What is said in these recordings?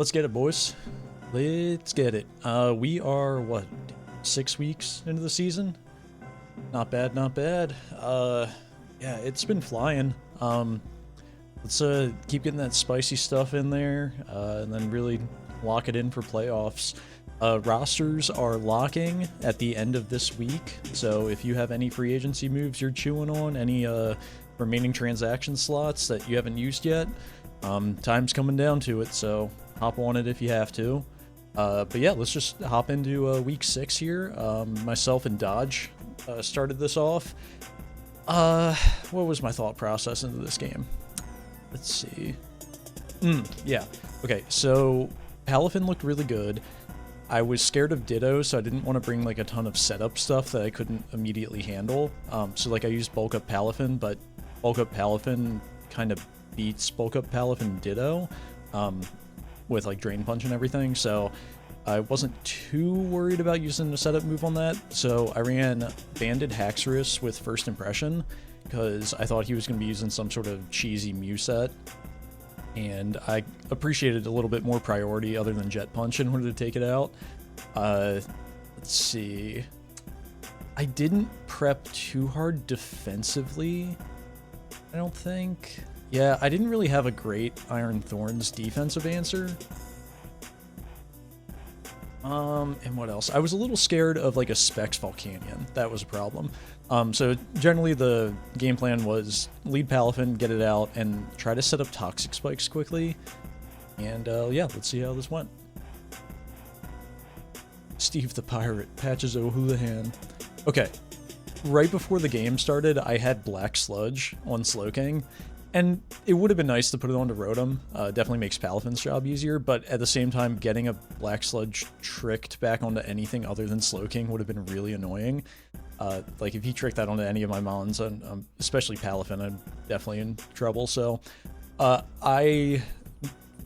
Let's get it, boys. Let's get it. We are, what, 6 weeks into the season? Not bad, not bad. Yeah, it's been flying. Let's keep getting that spicy stuff in there, and then really lock it in for playoffs. Rosters are locking at the end of this week, so if you have any free agency moves you're chewing on, any remaining transaction slots that you haven't used yet, time's coming down to it, so hop on it if you have to. But yeah, let's just hop into week 6 here. Myself and Dodge started this off. What was my thought process into this game? Let's see. Yeah. Okay, so Palafin looked really good. I was scared of Ditto, so I didn't want to bring like a ton of setup stuff that I couldn't immediately handle. So like I used Bulk Up Palafin, but Bulk Up Palafin kind of beats Bulk Up Palafin Ditto with like Drain Punch and everything, so I wasn't too worried about using a setup move on that. So I ran Banded Haxorus with First Impression, because I thought he was going to be using some sort of cheesy Mew set, and I appreciated a little bit more priority other than Jet Punch in order to take it out. Let's see. I didn't prep too hard defensively, I don't think. Yeah, I didn't really have a great Iron Thorns defensive answer. And what else? I was a little scared of like a Specs Volcanion. That was a problem. So generally the game plan was lead Palafin, get it out, and try to set up Toxic Spikes quickly. And yeah, let's see how this went. Steve the Pirate, Patches O'Houlihan. Okay, right before the game started, I had Black Sludge on Slowking, and it would have been nice to put it onto Rotom. Definitely makes Palafin's job easier, but at the same time, getting a Black Sludge tricked back onto anything other than Slowking would have been really annoying. Like, if he tricked that onto any of my mons, and especially Palafin, I'm definitely in trouble. So, I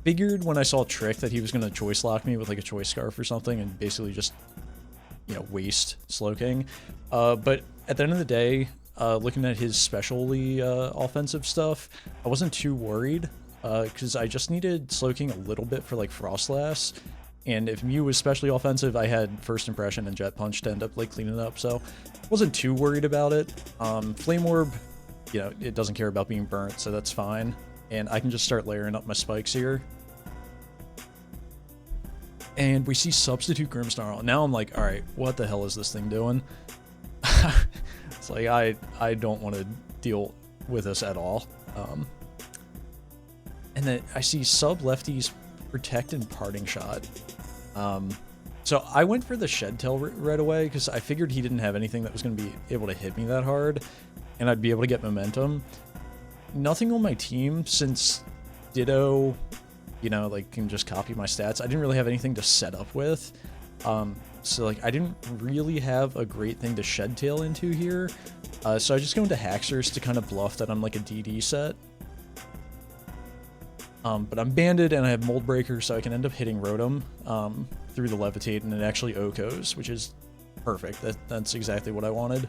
figured when I saw Trick that he was going to Choice Lock me with, like, a Choice Scarf or something and basically just, you know, waste Slowking. But at the end of the day, looking at his specially offensive stuff, I wasn't too worried, because I just needed Slowking a little bit for, like, Frostlass. And if Mew was specially offensive, I had First Impression and Jet Punch to end up like cleaning it up, so wasn't too worried about it. Flame Orb, you know, it doesn't care about being burnt, so that's fine. And I can just start layering up my spikes here. And we see Substitute Grimmsnarl. Now I'm like, alright, what the hell is this thing doing? It's like, I don't want to deal with this at all. And then I see Sub Lefties Protect and Parting Shot. So I went for the Shed Tail right away because I figured he didn't have anything that was going to be able to hit me that hard, and I'd be able to get momentum. Nothing on my team, since Ditto, you know, like, can just copy my stats. I didn't really have anything to set up with. So like I didn't really have a great thing to Shed Tail into here. So I just go into Haxorus to kind of bluff that I'm like a DD set. But I'm banded and I have Mold Breaker, so I can end up hitting Rotom through the Levitate, and it actually OHKOs, which is perfect. That's exactly what I wanted.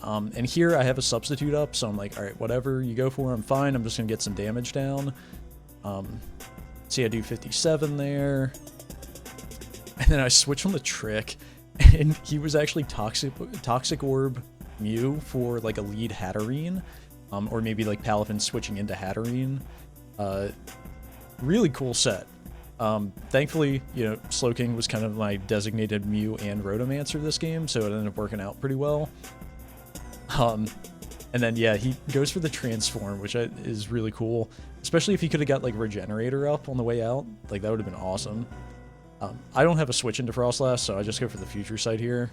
And here I have a Substitute up, so I'm like, alright, whatever you go for, I'm fine. I'm just going to get some damage down. See, I do 57 there. And then I switch on the Trick, and he was actually Toxic Orb Mew for like a lead Hatterene, or maybe like Palafin switching into Hatterene. Really cool set. Thankfully, you know, Slowking was kind of my designated Mew and Rotomancer this game, so it ended up working out pretty well. And then, yeah, he goes for the Transform, which is really cool, especially if he could have got, like, Regenerator up on the way out. Like, that would have been awesome. I don't have a switch into Frostlass, so I just go for the Future Sight here.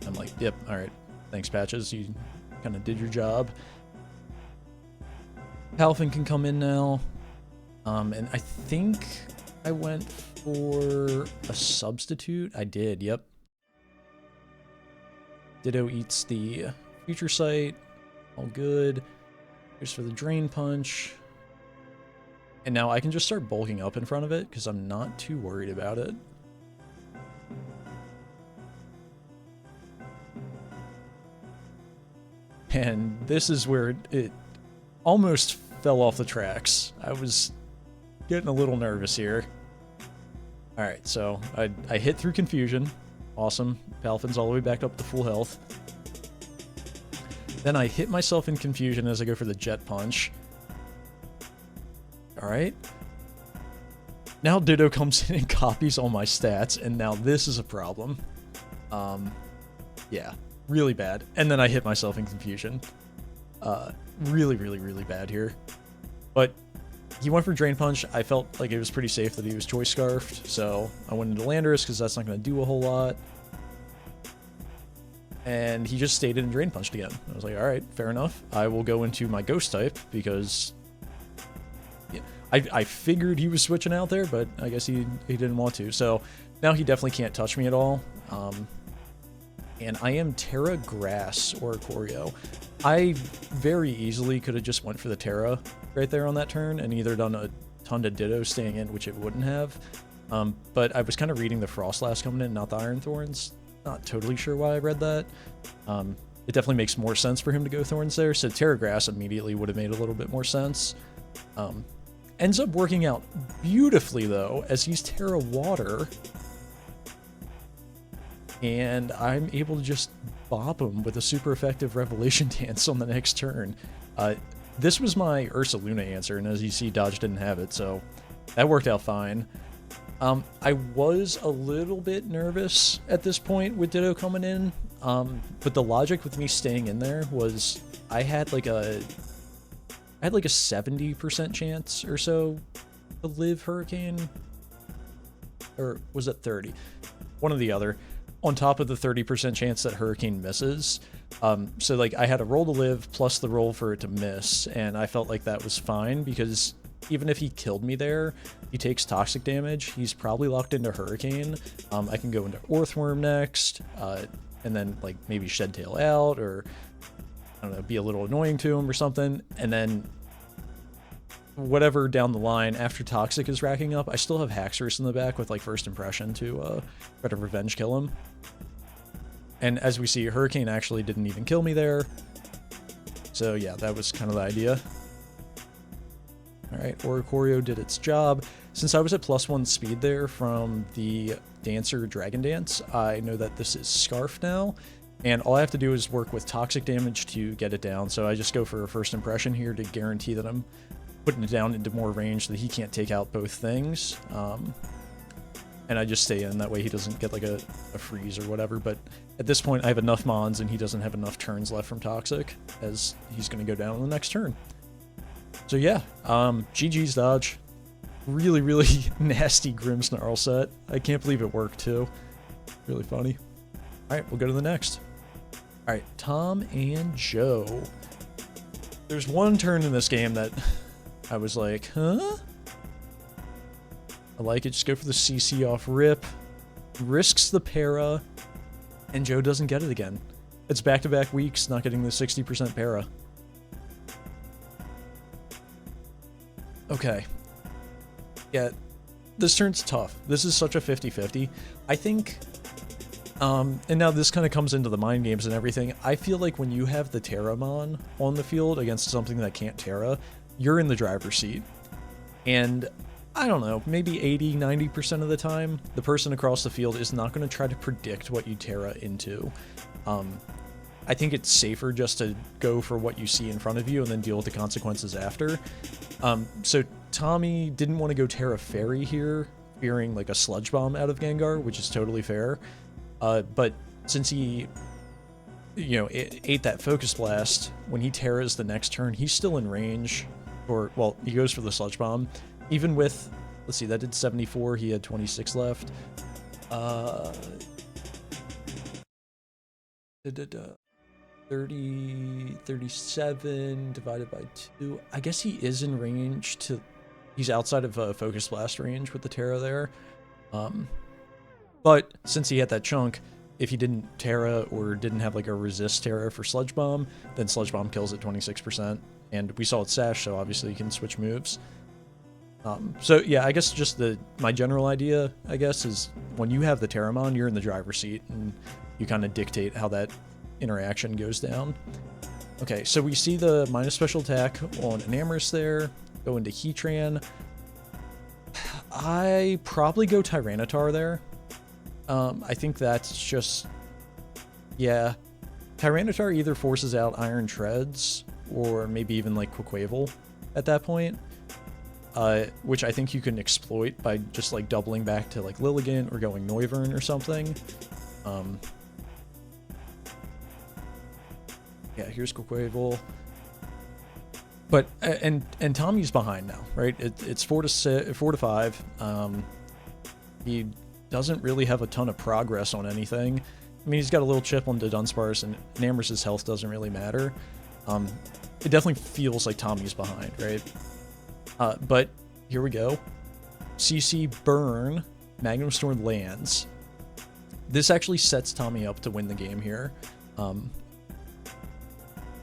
I'm like, yep, alright, thanks, Patches, you kind of did your job. Palafin can come in now. And I think I went for a Substitute. I did, yep. Ditto eats the Future Sight. All good. Here's for the Drain Punch. And now I can just start bulking up in front of it, because I'm not too worried about it. And this is where it almost fell off the tracks. I was getting a little nervous here. Alright, so I hit through confusion. Awesome. Palfin's all the way back up to full health. Then I hit myself in confusion as I go for the jet punch. Alright. Now Ditto comes in and copies all my stats, and now this is a problem. Yeah, really bad. And then I hit myself in confusion. Really, really, really bad here. But he went for Drain Punch. I felt like it was pretty safe that he was Choice Scarfed, so I went into Landorus because that's not going to do a whole lot. And he just stayed in and Drain Punched again. I was like, alright, fair enough. I will go into my Ghost type because yeah, I figured he was switching out there, but I guess he didn't want to. So now he definitely can't touch me at all. And I am Terra Grass or Choreo. I very easily could have just went for the Terra right there on that turn and either done a ton of Ditto staying in, which it wouldn't have. But I was kind of reading the Frostlass coming in, not the Iron Thorns. Not totally sure why I read that. It definitely makes more sense for him to go Thorns there, so Terra Grass immediately would have made a little bit more sense. Ends up working out beautifully, though, as he's Terra Water. And I'm able to just bop him with a super effective Revelation Dance on the next turn. This was my Ursa Luna answer, and as you see, Dodge didn't have it, so that worked out fine. I was a little bit nervous at this point with Ditto coming in, but the logic with me staying in there was I had like a 70% chance or so to live Hurricane, or was it 30? One or the other, on top of the 30% chance that Hurricane misses. So like I had a roll to live plus the roll for it to miss, and I felt like that was fine because even if he killed me there, he takes toxic damage. He's probably locked into Hurricane. I can go into Orthworm next, and then like maybe Shed Tail out, or I don't know, be a little annoying to him or something. And then whatever down the line after Toxic is racking up, I still have Haxorus in the back with like First Impression to try to revenge kill him. And as we see, Hurricane actually didn't even kill me there. So yeah, that was kind of the idea. Alright, Oricorio did its job. Since I was at +1 speed there from the Dancer Dragon Dance, I know that this is Scarf now, and all I have to do is work with toxic damage to get it down, so I just go for a First Impression here to guarantee that I'm putting it down into more range so that he can't take out both things. And I just stay in, that way he doesn't get like a freeze or whatever, but at this point I have enough mons and he doesn't have enough turns left from Toxic, as he's going to go down on the next turn. So yeah, GG's Dodge. Really, really nasty Grimmsnarl set. I can't believe it worked too. Really funny. Alright, we'll go to the next. Alright, Tom and Joe. There's one turn in this game that I was like, huh? I like it, just go for the CC off rip. Risks the para, and Joe doesn't get it again. It's back-to-back weeks not getting the 60% para. Okay. Yeah, this turn's tough. This is such a 50-50. I think, and now this kind of comes into the mind games and everything, I feel like when you have the Terramon on the field against something that can't Terra, you're in the driver's seat. And I don't know, maybe 80-90% of the time, the person across the field is not going to try to predict what you Terra into. I think it's safer just to go for what you see in front of you and then deal with the consequences after. So Tommy didn't want to go Terra Fairy here, fearing like a Sludge Bomb out of Gengar, which is totally fair. But since he, you know, ate that Focus Blast, when he Terras the next turn, he's still in range. Or, well, he goes for the Sludge Bomb. Even with, let's see, that did 74, he had 26 left. 37 divided by 2. I guess he is in range to... He's outside of Focus Blast range with the Terra there. But since he had that chunk, if he didn't Terra or didn't have like a resist Terra for Sludge Bomb, then Sludge Bomb kills at 26%. And we saw it Sash, so obviously you can switch moves. So yeah, I guess just my general idea, I guess, is when you have the Terramon, you're in the driver's seat, and you kind of dictate how that interaction goes down. Okay, so we see the minus special attack on Enamorus there, go into Heatran. I probably go Tyranitar there. I think that's just, yeah. Tyranitar either forces out Iron Treads or maybe even like Quaquaval at that point, which I think you can exploit by just like doubling back to like Lilligant or going Noivern or something. Yeah, here's Quaquaval. But and Tommy's behind now, right? It's 4 to 5. He doesn't really have a ton of progress on anything. I mean, he's got a little chip on the Dunsparce, and Namor's health doesn't really matter. It definitely feels like Tommy's behind, right? But here we go. CC Burn, Magnum Storm lands. This actually sets Tommy up to win the game here.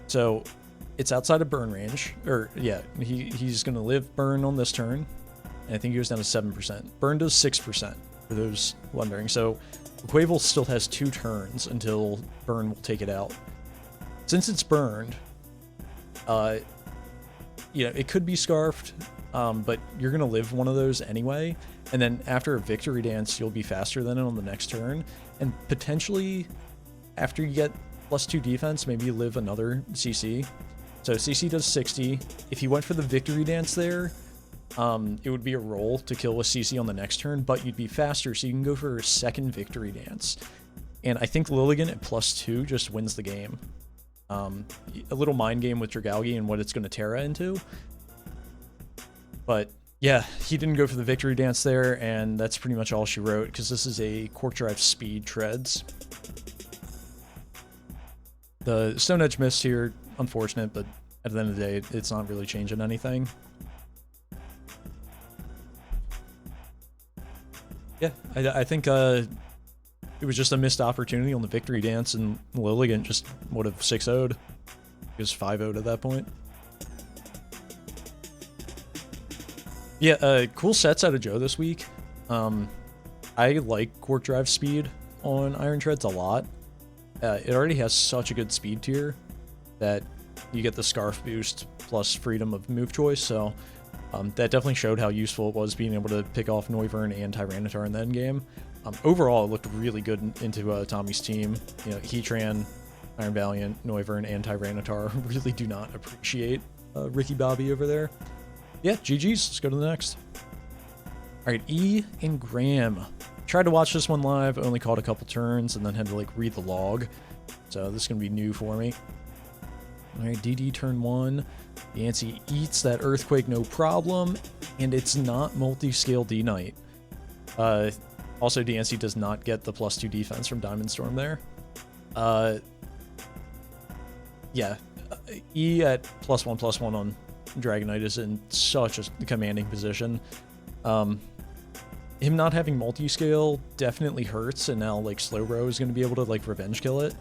So it's outside of burn range, or yeah, he's gonna live burn on this turn, and I think he goes down to 7%. Burn does 6%, for those wondering. So Quavel still has 2 turns until burn will take it out. Since it's burned, yeah, it could be scarfed, but you're gonna live one of those anyway, and then after a victory dance, you'll be faster than it on the next turn, and potentially after you get +2 defense, maybe you live another CC. So CC does 60. If you went for the victory dance there, it would be a roll to kill with CC on the next turn, but you'd be faster, so you can go for a second victory dance. And I think Lilligant at +2 just wins the game. A little mind game with Dragalge and what it's going to Terra into. But yeah, he didn't go for the victory dance there, and that's pretty much all she wrote, because this is a Quark Drive Speed Treads. The Stone Edge missed here, unfortunate, but at the end of the day, it's not really changing anything. Yeah, I think it was just a missed opportunity on the victory dance, and Lilligant just would have 6-0'd. He was 5-0'd at that point. Yeah, cool sets out of Joe this week. I like Quark Drive Speed on Iron Treads a lot. It already has such a good speed tier that you get the Scarf boost plus freedom of move choice, so that definitely showed how useful it was being able to pick off Noivern and Tyranitar in the endgame. Overall, it looked really good into Tommy's team. You know, Heatran, Iron Valiant, Noivern, and Tyranitar really do not appreciate Ricky Bobby over there. Yeah, GG's. Let's go to the next. All right, E and Graeme. Tried to watch this one live, only caught a couple turns, and then had to like read the log. So this is going to be new for me. All right, DD turn 1. Yancey eats that Earthquake, no problem, and it's not multi-scale D-Knight. Also, DNC does not get the +2 defense from Diamond Storm there. Yeah, E at +1/+1 on Dragonite is in such a commanding position. Him not having multi-scale definitely hurts, and now like Slowbro is going to be able to like revenge kill it,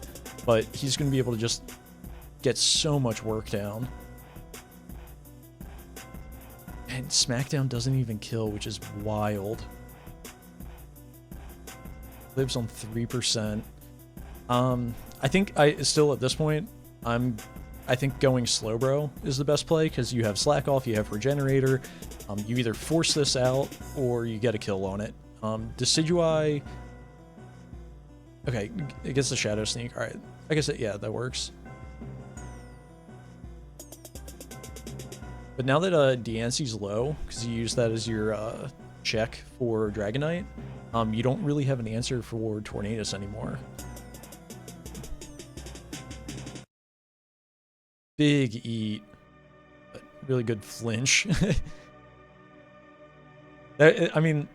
but he's going to be able to just get so much work down. And Smackdown doesn't even kill, which is wild. Lives on 3%. I think still at this point, I think going Slowbro is the best play, because you have Slack Off, you have Regenerator. You either force this out or you get a kill on it. Decidueye. Okay, it gets the Shadow Sneak. All right, I guess yeah, that works. But now that Diancie's low, because you use that as your check for Dragonite, you don't really have an answer for Tornadus anymore. Big eat, but really good flinch. I mean,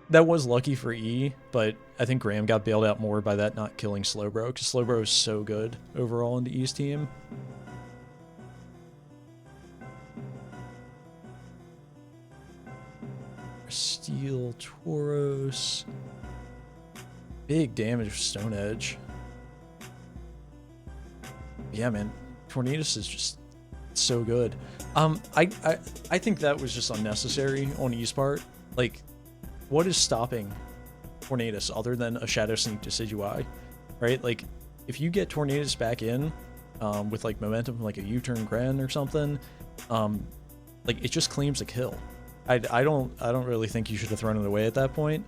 that was lucky for E, but I think Graeme got bailed out more by that not killing Slowbro, because Slowbro is so good overall in the E's team. Steel Tauros. Big damage with Stone Edge. Yeah, man. Tornadus is just so good. I think that was just unnecessary on E's part. Like, what is stopping Tornadus other than a Shadow Sneak Decidueye, right? Like, if you get Tornadus back in with like momentum, like a U-turn Gren or something, like it just claims a kill. I don't really think you should have thrown it away at that point.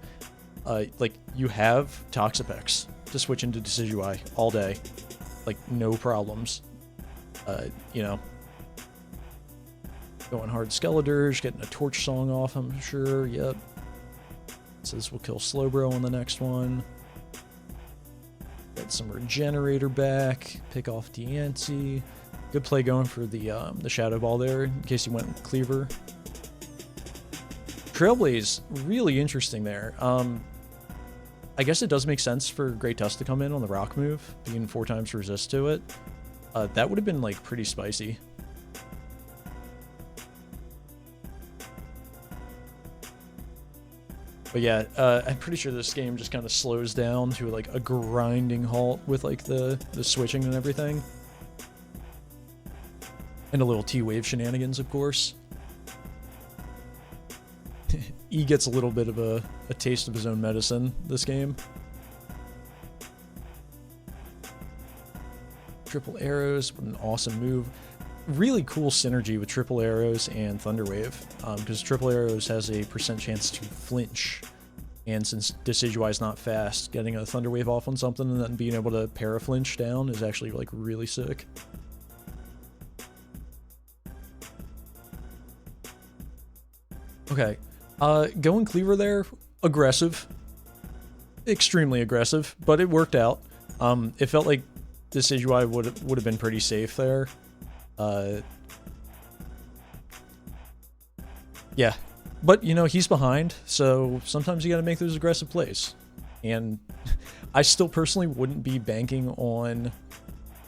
Like, you have Toxapex to switch into Decidueye all day. Like, no problems. You know, going hard Skeledirge, getting a Torch Song off, I'm sure, yep. Says we'll kill Slowbro on the next one. Get some Regenerator back, pick off Diancie. Good play going for the Shadow Ball there, in case you went with Cleaver. Trailblaze, really interesting there. I guess it does make sense for Great Tusk to come in on the rock move, being 4 times resist to it. That would have been, like, pretty spicy. But yeah, I'm pretty sure this game just kind of slows down to, like, a grinding halt with, like, the switching and everything. And a little T-Wave shenanigans, of course. E gets a little bit of a taste of his own medicine this game. Triple Arrows, what an awesome move. Really cool synergy with Triple Arrows and Thunderwave, because Triple Arrows has a % chance to flinch. And since Decidueye is not fast, getting a Thunderwave off on something and then being able to para-flinch down is actually, like, really sick. Okay. Going Cleaver there, aggressive. Extremely aggressive, but it worked out. It felt like Decidueye would have been pretty safe there. Yeah. But, you know, he's behind, so sometimes you gotta make those aggressive plays. And I still personally wouldn't be banking on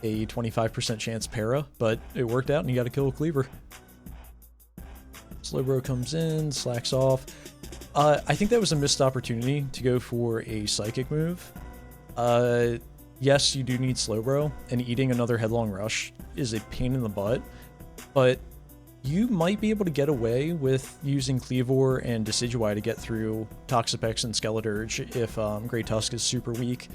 a 25% chance para, but it worked out and you gotta kill a Cleaver. Slowbro comes in, slacks off. I think that was a missed opportunity to go for a Psychic move. Yes, you do need Slowbro, and eating another Headlong Rush is a pain in the butt, but you might be able to get away with using Cleavor and Decidueye to get through Toxapex and Skeledirge if Great Tusk is super weak.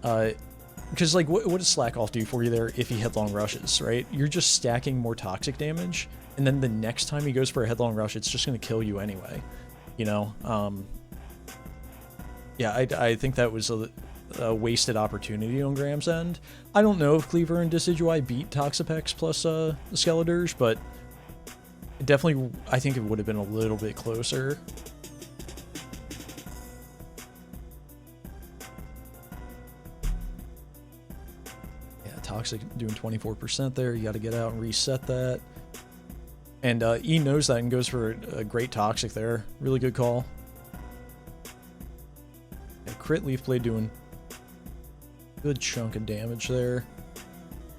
Because, like, what does Slack Off do for you there if he Headlong Rushes, right? You're just stacking more toxic damage, and then the next time he goes for a Headlong Rush, it's just going to kill you anyway, you know? Yeah, I think that was a wasted opportunity on Graham's end. I don't know if Cleaver and Decidueye beat Toxapex plus Skeledirge, but definitely, I think it would have been a little bit closer. Toxic doing 24% there. You got to get out and reset that. And E knows that and goes for a great Toxic there. Really good call. Yeah, crit Leaf Blade doing a good chunk of damage there.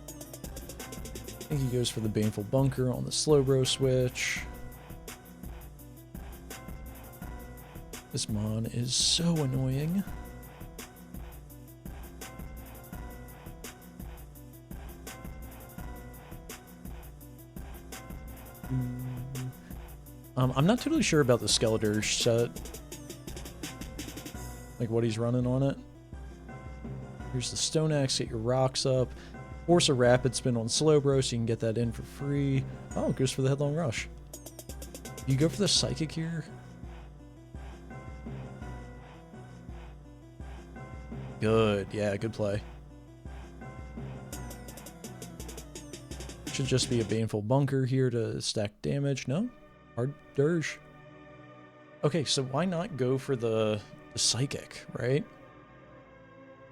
I think he goes for the Baneful Bunker on the Slowbro switch. This Mon is so annoying. I'm not totally sure about the Skeledirge set. Like what he's running on it. Here's the Stone Axe, get your rocks up. Force a Rapid Spin on Slowbro so you can get that in for free. Oh, it goes for the Headlong Rush. You go for the Psychic here? Good, yeah, good play. Should just be a Baneful Bunker here to stack damage. No? Hard Dirge. Okay, so why not go for the Psychic, right?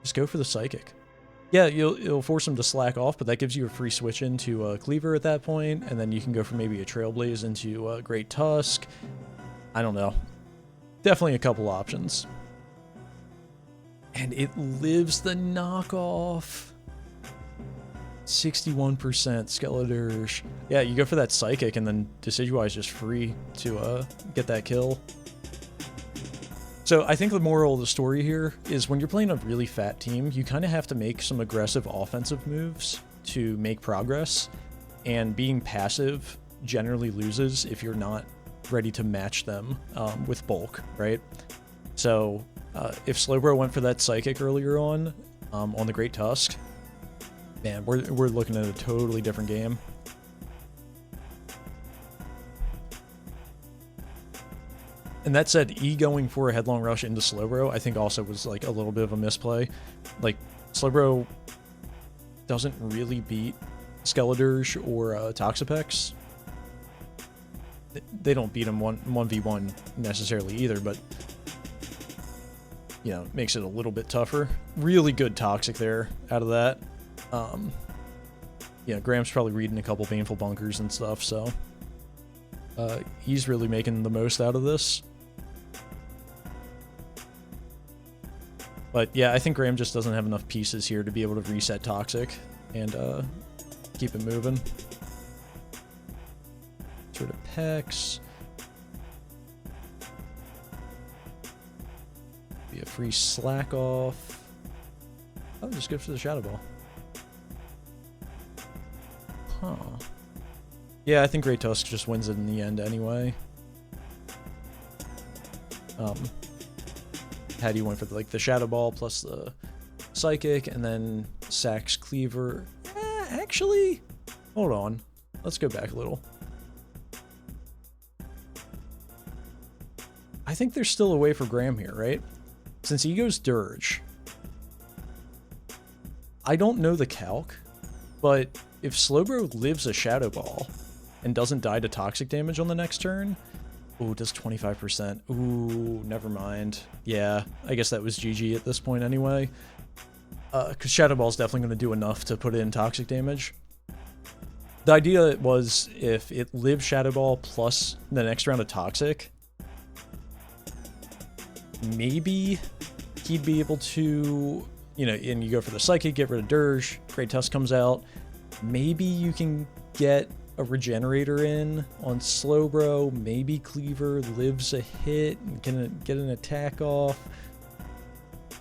Just go for the Psychic. Yeah, you'll force him to slack off, but that gives you a free switch into Cleaver at that point, and then you can go for maybe a Trailblaze into Great Tusk. I don't know. Definitely a couple options. And it lives the knockoff. 61% Skeledirge. Yeah, you go for that Psychic, and then Decidueye is just free to get that kill. So I think the moral of the story here is when you're playing a really fat team, you kind of have to make some aggressive offensive moves to make progress, and being passive generally loses if you're not ready to match them with bulk, right? So if Slowbro went for that Psychic earlier on the Great Tusk, man, we're looking at a totally different game. And that said, E going for a headlong rush into Slowbro, I think also was like a little bit of a misplay. Like, Slowbro doesn't really beat Skeledirge or Toxapex. They don't beat him 1v1 necessarily either, but, you know, makes it a little bit tougher. Really good Toxic there out of that. Yeah, Graham's probably reading a couple Baneful Bunkers and stuff, so he's really making the most out of this. But yeah, I think Graham just doesn't have enough pieces here to be able to reset Toxic and keep it moving. Sort of Pex. Be a free slack off. Oh, just go for the Shadow Ball. Huh. Yeah, I think Great Tusk just wins it in the end anyway. Had you went for like the Shadow Ball plus the Psychic and then Sax Cleaver. Actually, hold on. Let's go back a little. I think there's still a way for Graham here, right? Since he goes Dirge. I don't know the calc, but if Slowbro lives a Shadow Ball and doesn't die to Toxic damage on the next turn, ooh, does 25%. Ooh, never mind. Yeah, I guess that was GG at this point anyway. Because Shadow Ball is definitely going to do enough to put in Toxic damage. The idea was if it lives Shadow Ball plus the next round of Toxic, maybe he'd be able to, you know, and you go for the Psychic, get rid of Dirge, Great Tusk comes out. Maybe you can get a Regenerator in on Slowbro. Maybe Cleaver lives a hit and can get an attack off.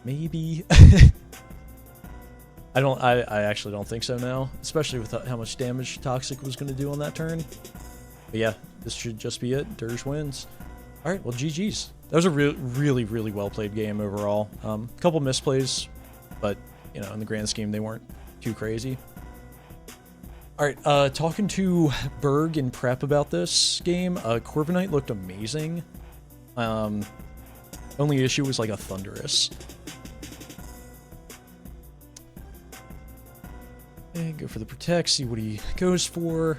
Maybe. I actually don't think so now, especially with how much damage Toxic was going to do on that turn. But yeah, this should just be it. Dirge wins. All right, well, GG's. That was a really, really well-played game overall. Couple misplays, but, you know, in the grand scheme, they weren't too crazy. All right, talking to Burg and Prep about this game, Corviknight looked amazing. Only issue was like a Thunderous. And go for the Protect, see what he goes for.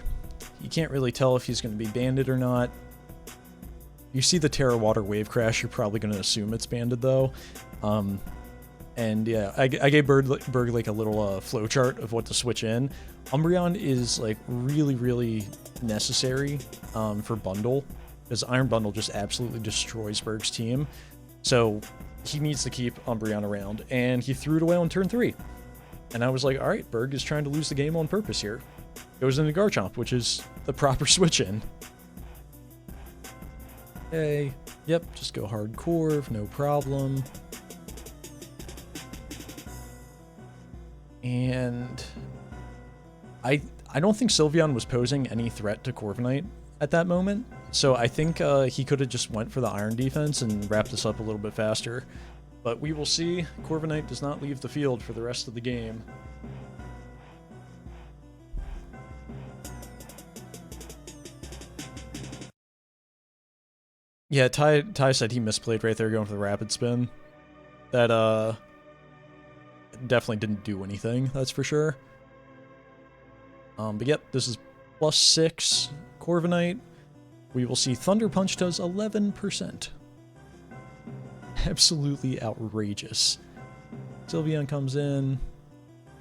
You can't really tell if he's going to be banded or not. You see the Terra Water Wave Crash, you're probably going to assume it's banded though. And yeah, I gave Burg like a little flowchart of what to switch in. Umbreon is like really necessary for Bundle, because Iron Bundle just absolutely destroys Burg's team. So he needs to keep Umbreon around, and he threw it away on turn 3. And I was like, all right, Burg is trying to lose the game on purpose here. Goes into Garchomp, which is the proper switch in. Okay, yep, just go hardcore, no problem. And I don't think Sylveon was posing any threat to Corviknight at that moment, so I think he could have just went for the Iron defense and wrapped this up a little bit faster. But we will see. Corviknight does not leave the field for the rest of the game. Yeah, Ty said he misplayed right there going for the Rapid Spin. That definitely didn't do anything, that's for sure. But yep, this is +6 Corviknight. We will see Thunder Punch does 11%. Absolutely outrageous. Sylveon comes in,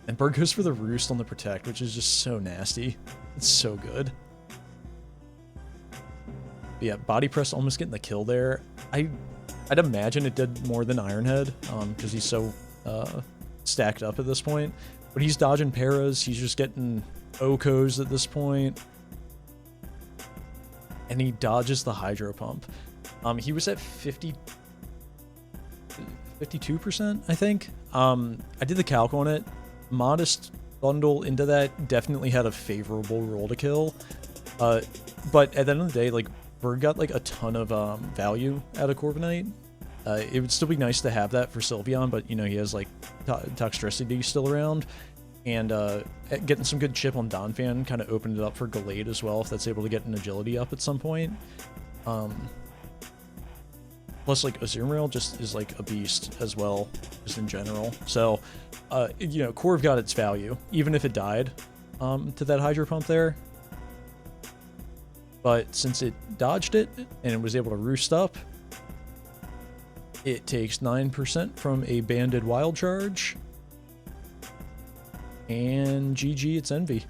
and Burg goes for the Roost on the Protect, which is just so nasty. It's so good. But yeah, Body Press almost getting the kill there. I'd imagine it did more than Iron Head, because he's so stacked up at this point. But he's dodging Paras, he's just getting Okos at this point. And he dodges the Hydro Pump. He was at 52%, I think. I did the calc on it. Modest bundle into that definitely had a favorable roll to kill. But at the end of the day, like, Burg got like a ton of value out of Corviknight. It would still be nice to have that for Sylveon, but you know, he has like Toxtricity still around. And getting some good chip on Donphan kind of opened it up for Gallade as well, if that's able to get an agility up at some point. Plus, like, Azumarill just is, like, a beast as well, just in general. So, you know, Corv got its value, even if it died to that Hydro Pump there. But since it dodged it and it was able to roost up, it takes 9% from a banded Wild Charge. And GG, it's Envy.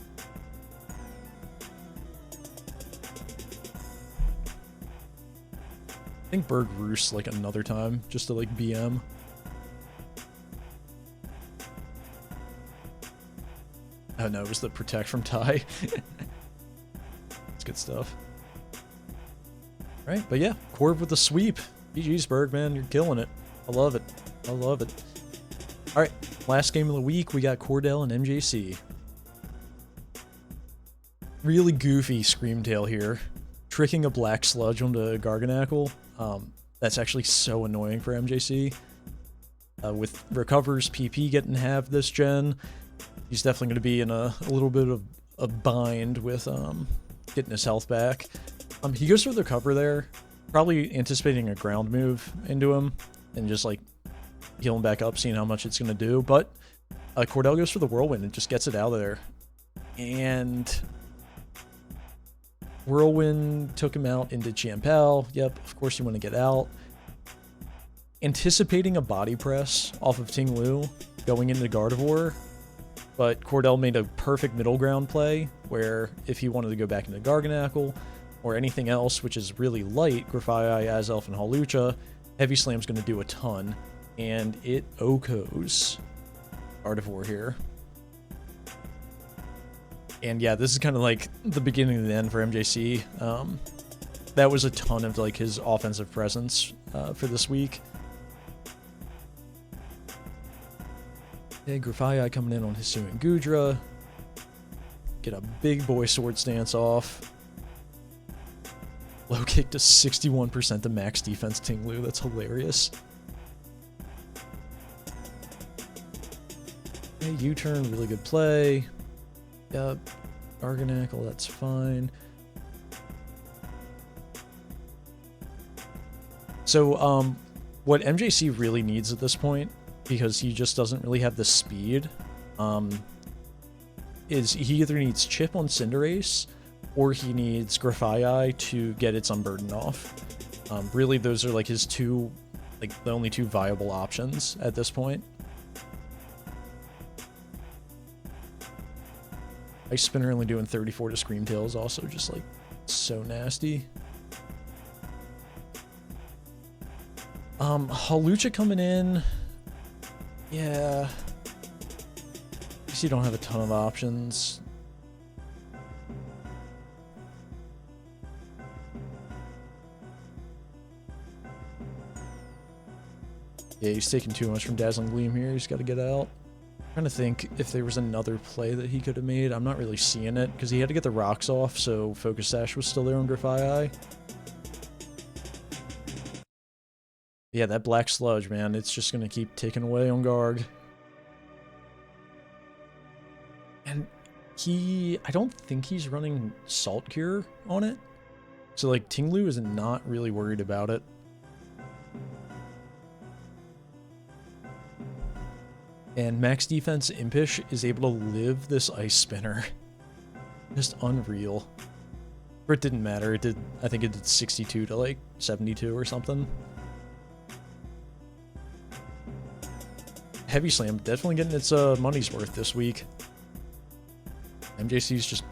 I think Burg roosts like another time, just to like BM. Oh no, it was the Protect from Tai. It's good stuff. Right, but yeah, Corv with the sweep. GG's Burg, man, you're killing it. I love it. I love it. Alright, last game of the week, we got Cordel and MJC. Really goofy Screamtail here. Tricking a Black Sludge onto Garganacl. That's actually so annoying for MJC. With Recover's PP getting halved this gen, he's definitely going to be in a little bit of a bind with getting his health back. He goes for the Recover there, probably anticipating a ground move into him, and just like healing back up, seeing how much it's going to do. But Cordel goes for the Whirlwind and just gets it out of there. And Whirlwind took him out into Champal. Yep, of course you want to get out. Anticipating a body press off of Ting Lu going into Gardevoir, but Cordel made a perfect middle ground play where if he wanted to go back into Garganacl or anything else which is really light, Grafaiai, Azelf, and Hawlucha, Heavy Slam's going to do a ton, and it OHKOs Gardevoir here. And yeah, this is kind of like the beginning of the end for MJC. That was a ton of like his offensive presence for this week. Okay, Grafaiai coming in on Hisu and Gudra. Get a big boy sword stance off. Low kick to 61% to max defense Ting Lu. That's hilarious. Okay, U-turn, really good play. Yep, Garganacl, that's fine. So, what MJC really needs at this point, because he just doesn't really have the speed, is he either needs Chip on Cinderace, or he needs Grafaiai to get its Unburden off. Really, those are like his two, like the only two viable options at this point. Ice Spinner only doing 34 to Screamtail is also just like so nasty. Hawlucha coming in. Yeah. I guess you don't have a ton of options. Yeah, he's taking too much from Dazzling Gleam here. He's got to get out. I'm trying to think if there was another play that he could have made. I'm not really seeing it because he had to get the rocks off, so Focus Sash was still there on Grafaiai. Yeah, that Black Sludge, man, it's just going to keep taking away on Garg. And I don't think he's running Salt Cure on it. So, like, Ting Lu is not really worried about it. And max defense Impish is able to live this Ice Spinner. Just unreal. Or it didn't matter. It did, I think it did 62 to like 72 or something. Heavy Slam definitely getting its money's worth this week. MJC's just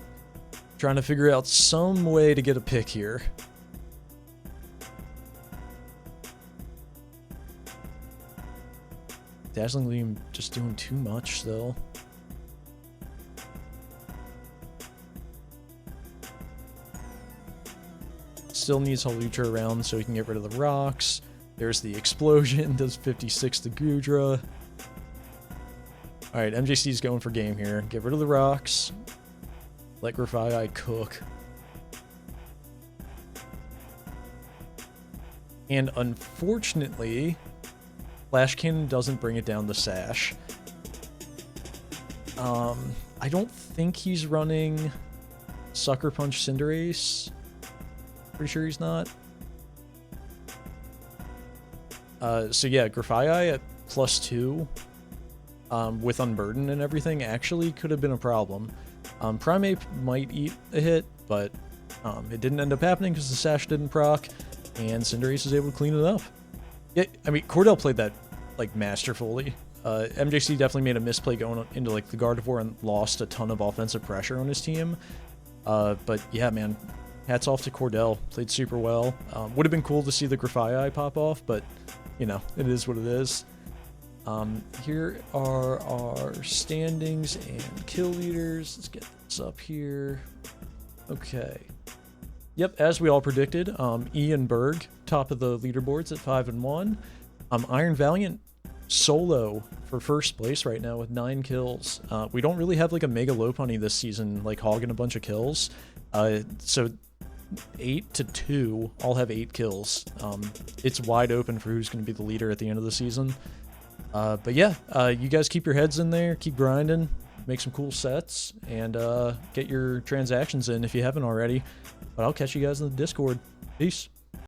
trying to figure out some way to get a pick here. Dazzling Gleam just doing too much still. Still needs Hawlucha around so he can get rid of the rocks. There's the explosion, does 56 to Gudra. Alright, MJC's going for game here. Get rid of the rocks. Let Grafaiai cook. And unfortunately, Flash Cannon doesn't bring it down the Sash. I don't think he's running Sucker Punch Cinderace. Pretty sure he's not. So yeah, Grafii at +2 with Unburden and everything actually could have been a problem. Primeape might eat a hit, but it didn't end up happening because the Sash didn't proc, and Cinderace was able to clean it up. Yeah, I mean, Cordel played that, like, masterfully. MJC definitely made a misplay going into, like, the Gardevoir and lost a ton of offensive pressure on his team. But yeah, man, hats off to Cordel. Played super well. Would have been cool to see the Grafii pop off, but, you know, it is what it is. Here are our standings and kill leaders. Let's get this up here. Okay. Yep, as we all predicted, E and Burg, top of the leaderboards at 5 and 1. Iron Valiant solo for first place right now with 9 kills. We don't really have like a mega Lopunny this season, like hogging a bunch of kills. So 8 to 2 all have 8 kills. It's wide open for who's going to be the leader at the end of the season. But yeah, you guys keep your heads in there, keep grinding, make some cool sets, and get your transactions in if you haven't already. But I'll catch you guys in the Discord. Peace.